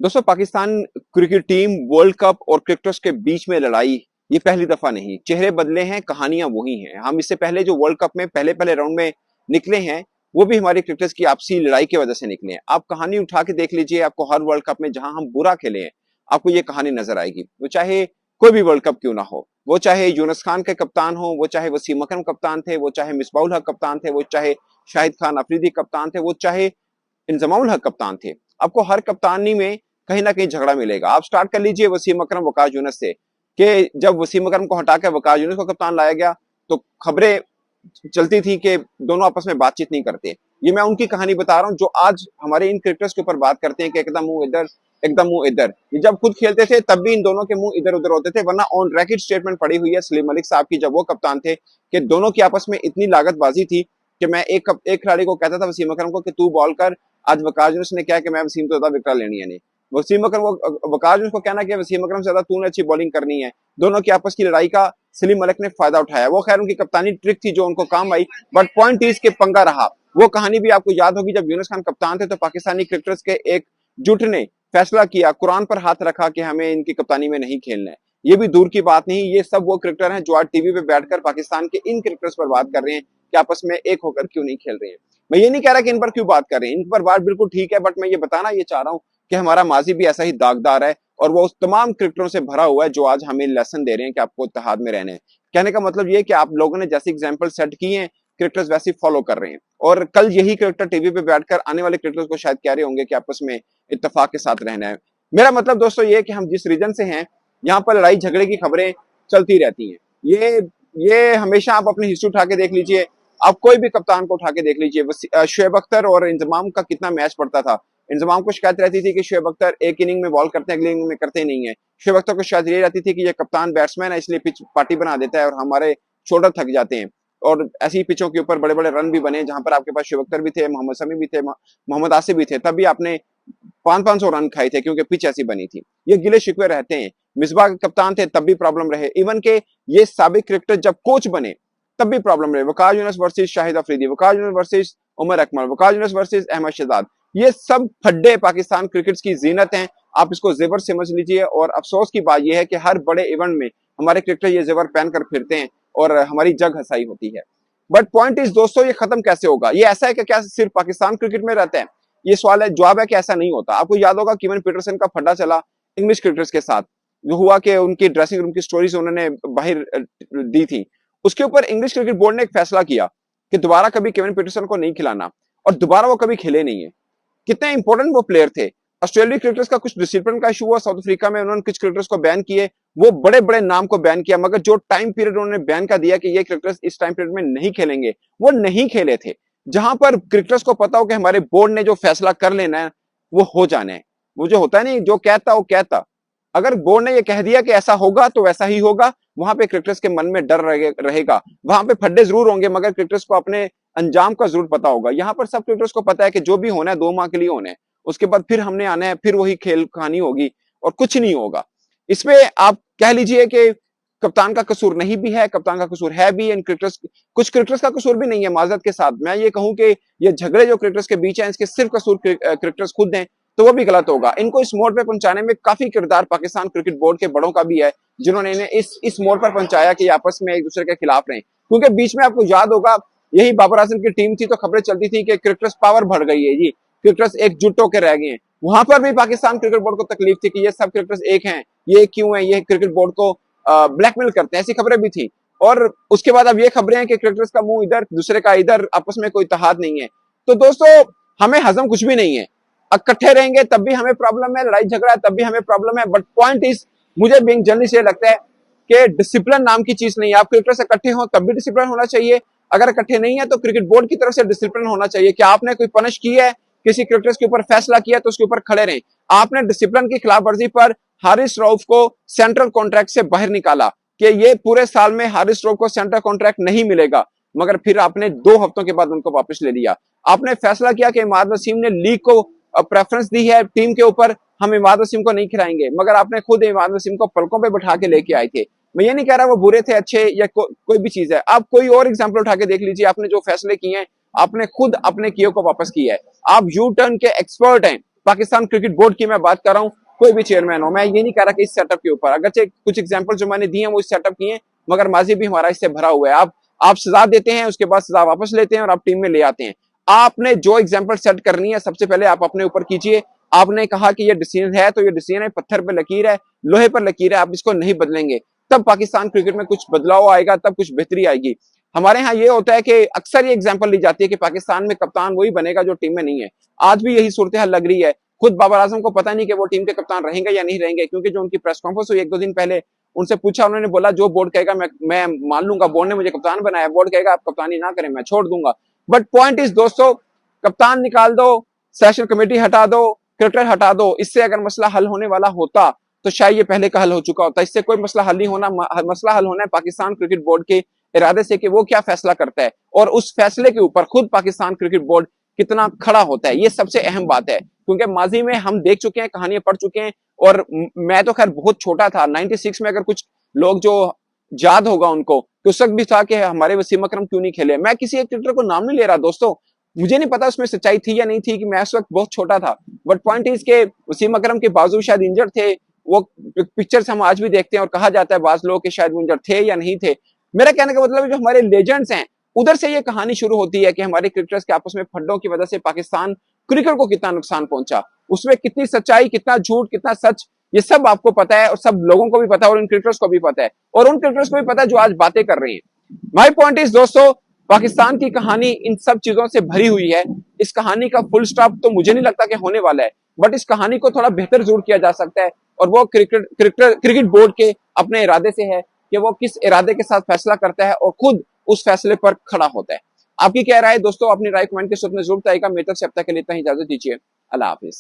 दोस्तों, Pakistan cricket team world cup और cricketers के बीच में लड़ाई ये पहली दफा नहीं। चेहरे बदले हैं, कहानियां वही हैं। हम इससे पहले जो वर्ल्ड कप में पहले पहले राउंड में निकले हैं, वो भी हमारे क्रिकेटर्स की आपसी लड़ाई की वजह से निकले हैं। आप कहानी उठा के देख लीजिए, आपको हर वर्ल्ड कप में जहां हम बुरा खेले हैं, आपको ये कहानी नजर आएगी। वो चाहे कोई भी वर्ल्ड कप क्यों ना हो, वो चाहे यूनुस खान के कप्तान हो, वो चाहे वसीम अकरम कप्तान थे, वो चाहे मिसबाउल हक कप्तान थे, वो चाहे शाहिद खान अफरीदी कप्तान थे, वो चाहे इंजमाउल हक कप्तान थे। आपको हर कप्तानी में कहीं ना कहीं झगड़ा मिलेगा। आप स्टार्ट कर लीजिए वसीम अकरम वकास यूनुस से, कि जब वसीम अकरम को हटाकर वकास यूनुस को कप्तान लाया गया तो खबरें चलती थी कि दोनों आपस में बातचीत नहीं करते। ये मैं उनकी कहानी बता रहा हूँ जो आज हमारे इन क्रिकेटर्स के ऊपर बात करते हैं कि एकदम मुंह इधर एकदम मुंह इधर। ये जब खुद खेलते थे तब भी इन दोनों के मुंह इधर उधर होते थे, वरना ऑन रैकेट स्टेटमेंट पड़ी हुई है सलीम मलिक साहब की जब वो कप्तान थे, कि दोनों की आपस में इतनी लागतबाजी थी कि मैं एक खिलाड़ी को कहता था वसीम अकरम को कि तू बॉल कर। आज वकास यूनुस ने क्या कि मैं वसीम से ज्यादा विकेट लेनी है नहीं। वसीम अकरम को वकास यूनुस को कहना कि वसीम अकरम से ज्यादा तूने अच्छी बॉलिंग करनी है। दोनों की आपस की लड़ाई का सलीम मलिक ने फायदा उठाया। वो खैर उनकी कप्तानी ट्रिक थी जो उनको काम आई, बट पॉइंट इज के पंगा रहा। वो कहानी भी आपको याद होगी, जब यूनुस खान कप्तान थे तो पाकिस्तानी क्रिकेटर्स के एक जुट ने फैसला किया, कुरान पर हाथ रखा कि हमें इनकी कप्तानी में नहीं खेलना है। ये भी दूर की बात नहीं, ये सब वो क्रिकेटर हैं जो आज टीवी पे बैठकर पाकिस्तान के इन क्रिकेटर्स पर बात कर रहे हैं कि आपस में एक होकर क्यों नहीं खेल रहे हैं। मैं ये नहीं कह रहा कि इन पर क्यों बात कर रहे हैं, इन पर बात बिल्कुल ठीक है, बट मैं ये बताना ये चाह रहा हूँ कि हमारा माजी भी ऐसा ही दागदार है और वो उस तमाम क्रिकेटरों से भरा हुआ है जो आज हमें लेसन दे रहे हैं कि आपको इत्तेहाद में रहना है। कहने का मतलब ये है कि आप लोगों ने जैसे एग्जाम्पल सेट किए हैं, क्रिकेटर्स वैसे फॉलो कर रहे हैं, और कल यही क्रिकेटर टीवी पे बैठकर आने वाले क्रिकेटर्स को शायद कह रहे होंगे कि आपस में इत्तेफाक के साथ रहना है। मेरा मतलब दोस्तों ये है कि हम जिस रीजन से हैं, यहाँ पर लड़ाई झगड़े की खबरें चलती रहती हैं। ये हमेशा आप अपनी हिस्ट्री उठा के देख लीजिए, आप कोई भी कप्तान को उठा के देख लीजिए। शुएब अख्तर और इंजमाम का कितना मैच पड़ता था। इंजमाम को शिकायत रहती थी कि शुएब अख्तर एक इनिंग में बॉल करते हैं, अगली इनिंग में करते नहीं है। शुएब अख्तर को शिकायत ये रहती थी कि ये कप्तान बैट्समैन है, इसलिए पिच पार्टी बना देता है और हमारे शोल्डर थक जाते हैं। और ऐसी पिचों के ऊपर बड़े बड़े रन भी बने जहां पर आपके पास शुएब अख्तर भी थे, मोहम्मद शमी भी थे, मोहम्मद आसिफ भी थे, तब भी आपने 500 रन खाए थे क्योंकि पिच ऐसी बनी थी। ये गिले शिकवे रहते हैं। मिसबाह के कप्तान थे तब भी प्रॉब्लम रहे, इवन के ये साबिक क्रिकेटर जब कोच बने तब भी प्रॉब्लम रहे। Waqas Younis versus Shahid Afridi, Waqas Younis versus Umar Akmal, Waqas Younis versus Ahmed Shehzad, ये सब फड्डे पाकिस्तान क्रिकेट की जीनत हैं। आप इसको जेवर समझ लीजिए, और अफसोस की बात यह है कि हर बड़े इवेंट में हमारे क्रिकेटर ये जेवर पहन कर फिरते हैं और हमारी जग हंसाई होती है। बट पॉइंट इज दोस्तों, ये खत्म कैसे होगा? ये ऐसा है कि क्या सिर्फ पाकिस्तान क्रिकेट में रहता है? ये सवाल है, जवाब है कि ऐसा नहीं होता। आपको याद होगा कीवन पीटरसन का फड्डा चला इंग्लिश क्रिकेटर्स के साथ, जो हुआ कि उनकी ड्रेसिंग रूम की स्टोरीज उन्होंने बाहर दी थी। उसके ऊपर इंग्लिश क्रिकेट बोर्ड ने एक फैसला किया कि दोबारा कभी केविन पीटरसन को नहीं खिलाना, और दोबारा वो कभी खेले नहीं है। कितने इंपॉर्टेंट वो प्लेयर थे। ऑस्ट्रेलियाई क्रिकेटर्स का कुछ डिसिप्लिन का इशू हुआ, साउथ अफ्रीका में उन्होंने कुछ क्रिकेटर्स को बैन किए, वो बड़े बड़े नाम को बैन किया, मगर जो टाइम पीरियड उन्होंने बैन का दिया कि ये क्रिकेटर्स इस टाइम पीरियड में नहीं खेलेंगे, वो नहीं खेले थे। जहां पर क्रिकेटर्स को पता हो कि हमारे बोर्ड ने जो फैसला कर लेना है वो हो जाना है। वो जो होता है नहीं, जो कहता वो कहता। अगर बोर्ड ने ये कह दिया कि ऐसा होगा तो वैसा ही होगा, वहां पे क्रिकेटर्स के मन में डर रहेगा। वहां पे फड्डे जरूर होंगे, मगर क्रिकेटर्स को अपने अंजाम का जरूर पता होगा। यहाँ पर सब क्रिकेटर्स को पता है कि जो भी होना है 2 माह के लिए होना है, उसके बाद फिर हमने आना है, फिर वही खेल कहानी होगी और कुछ नहीं होगा। इसमें आप कह लीजिए कि कप्तान का कसूर नहीं भी है, कप्तान का कसूर है भी, इन क्रिकेटर्स कुछ क्रिकेटर्स का कसूर भी नहीं है। माजरत के साथ मैं ये कहूं कि ये झगड़े जो क्रिकेटर्स के बीच हैं, इसके सिर्फ कसूर क्रिकेटर्स खुद हैं, तो वो भी गलत होगा। इनको इस मोड़ पे पहुंचाने में काफी किरदार पाकिस्तान क्रिकेट बोर्ड के बड़ों का भी है, जिन्होंने इन्हें इस मोड़ पर पहुंचाया कि आपस में एक दूसरे के खिलाफ रहे। क्योंकि बीच में आपको याद होगा, यही बाबर आजम की टीम थी तो खबरें चलती थी कि क्रिकेटर्स पावर बढ़ गई है जी, क्रिकेटर्स एकजुट होकर रह गए हैं। वहां पर भी पाकिस्तान क्रिकेट बोर्ड को तकलीफ थी कि ये सब क्रिकेटर्स एक हैं, ये क्यों है, ये क्रिकेट बोर्ड को ब्लैकमेल करते हैं, ऐसी खबरें भी थी। और उसके बाद अब ये खबरें हैं कि क्रिकेटर्स का मुंह इधर, दूसरे का इधर, आपस में कोई इत्तेहाद नहीं है। तो दोस्तों, हमें हजम कुछ भी नहीं है। इकट्ठे रहेंगे तब भी हमें प्रॉब्लम है, लड़ाई झगड़ा है तब भी हमें प्रॉब्लम है। बट पॉइंट इज, मुझे बीइंग जर्नलिस्ट ये लगता है कि डिसिप्लिन नाम की चीज नहीं है। आप क्रिकेटर से इकट्ठे हो तब भी डिसिप्लिन होना चाहिए, अगर इकट्ठे नहीं है तो क्रिकेट बोर्ड की तरफ से डिसिप्लिन होना चाहिए कि आपने कोई पनिश की है, किसी क्रिकेटर्स के ऊपर फैसला किया तो उसके ऊपर खड़े रहें। आपने डिसिप्लिन की खिलाफ वर्जी पर हारिस रऊफ को सेंट्रल कॉन्ट्रैक्ट से बाहर निकाला कि ये पूरे साल में हारिस रऊफ को सेंट्रल कॉन्ट्रैक्ट नहीं मिलेगा, मगर फिर आपने 2 हफ्तों के बाद उनको वापस ले लिया। आपने फैसला किया कि इमाद वसीम ने लीग को प्रेफरेंस दी है टीम के ऊपर, हम इमाद वसीम को नहीं खिलाएंगे, मगर आपने खुद इमाद वसीम को पलकों पे बैठा के लेके आए थे। मैं ये नहीं कह रहा वो बुरे थे, अच्छे या कोई भी चीज है। आप कोई और एग्जाम्पल उठा के देख लीजिए, आपने जो फैसले किए हैं आपने खुद अपने किए को वापस किया है। आप यू टर्न के एक्सपर्ट हैं, पाकिस्तान क्रिकेट बोर्ड की मैं बात कर रहा हूँ, कोई भी चेयरमैन हो, मैं ये नहीं कह रहा कि इस सेटअप के ऊपर, अगरचे कुछ एग्जाम्पल जो मैंने दिए हैं वो इस सेटअप की हैं, मगर माजी भी हमारा इससे भरा हुआ है। आप सजा देते हैं, उसके बाद सजा वापस लेते हैं और आप टीम में ले आते हैं। आपने जो एग्जाम्पल सेट करनी है सबसे पहले आप अपने ऊपर कीजिए। आपने कहा कि ये डिसीजन है तो ये डिसीजन है, पत्थर पे लकीर है, लोहे पर लकीर है, आप इसको नहीं बदलेंगे, तब पाकिस्तान क्रिकेट में कुछ बदलाव आएगा, तब कुछ बेहतरी आएगी। हमारे यहाँ ये होता है कि अक्सर ये एग्जाम्पल ली जाती है कि पाकिस्तान में कप्तान वही बनेगा जो टीम में नहीं है। आज भी यही सूरत हाल लग रही है। खुद बाबर आजम को पता नहीं कि वो टीम के कप्तान रहेंगे या नहीं रहेंगे, क्योंकि जो उनकी प्रेस कॉन्फ्रेंस हुई 1-2 दिन पहले, उनसे पूछा, उन्होंने बोला जो बोर्ड कहेगा मैं मान लूंगा, बोर्ड ने मुझे कप्तान बनाया, बोर्ड कहेगा आप कप्तानी ना करें मैं छोड़ दूंगा। बट पॉइंट इज दोस्तों, कप्तान निकाल दो, सेशन कमेटी हटा दो, क्रिकेटर हटा दो, इससे अगर मसला हल होने वाला होता तो शायद ये पहले का हल हो चुका होता। इससे कोई मसला हल नहीं होना, मसला हल होना है पाकिस्तान क्रिकेट बोर्ड के इरादे से कि वो क्या फैसला करता है और उस फैसले के ऊपर खुद पाकिस्तान क्रिकेट बोर्ड कितना खड़ा होता है। ये सबसे अहम बात है, क्योंकि माजी में हम देख चुके हैं, कहानियां पढ़ चुके हैं, और मैं तो खैर बहुत छोटा था 96 में, अगर कुछ लोग जो याद होगा उनको, कि उस वक्त भी था कि हमारे वसीम अकरम क्यों नहीं खेले। मैं किसी एक क्रिकेटर को नाम नहीं ले रहा दोस्तों, मुझे नहीं पता उसमें सच्चाई थी या नहीं थी, कि मैं उस वक्त बहुत छोटा था। बट पॉइंट इज के वसीम अकरम के बाजू शायद इंजर्ड थे, वो पिक्चर्स हम आज भी देखते हैं और कहा जाता है बाज लोग कि शायद वो इंजर्ड थे या नहीं थे। मेरा कहने का मतलब है जो हमारे लेजेंड्स हैं, उधर से ये कहानी शुरू होती है कि हमारे क्रिकेटर्स के आपस में फड्डों की वजह से पाकिस्तान क्रिकेट को कितना नुकसान पहुंचा, उसमें कितनी सच्चाई, कितना झूठ, कितना सच, ये सब आपको पता है और सब लोगों को भी पता है और इन क्रिकेटर्स को भी पता है और उन क्रिकेटर्स को भी पता है जो आज बातें कर रहे हैं। माय पॉइंट इज दोस्तों, पाकिस्तान की कहानी इन सब चीजों से भरी हुई है। इस कहानी का फुल स्टॉप तो मुझे नहीं लगता कि होने वाला है, बट इस कहानी को थोड़ा बेहतर जरूर किया जा सकता है और वो क्रिकेट बोर्ड के अपने इरादे से है कि वो किस इरादे के साथ फैसला करता है और खुद उस फैसले पर खड़ा होता है। आपकी क्या राय है दोस्तों? अपनी राय कमेंट के सूत्र में जरूर बताइएगा। मेरी तरफ से अब तक के लिए इतना ही, इजाजत दीजिए। अल्लाह हाफिज।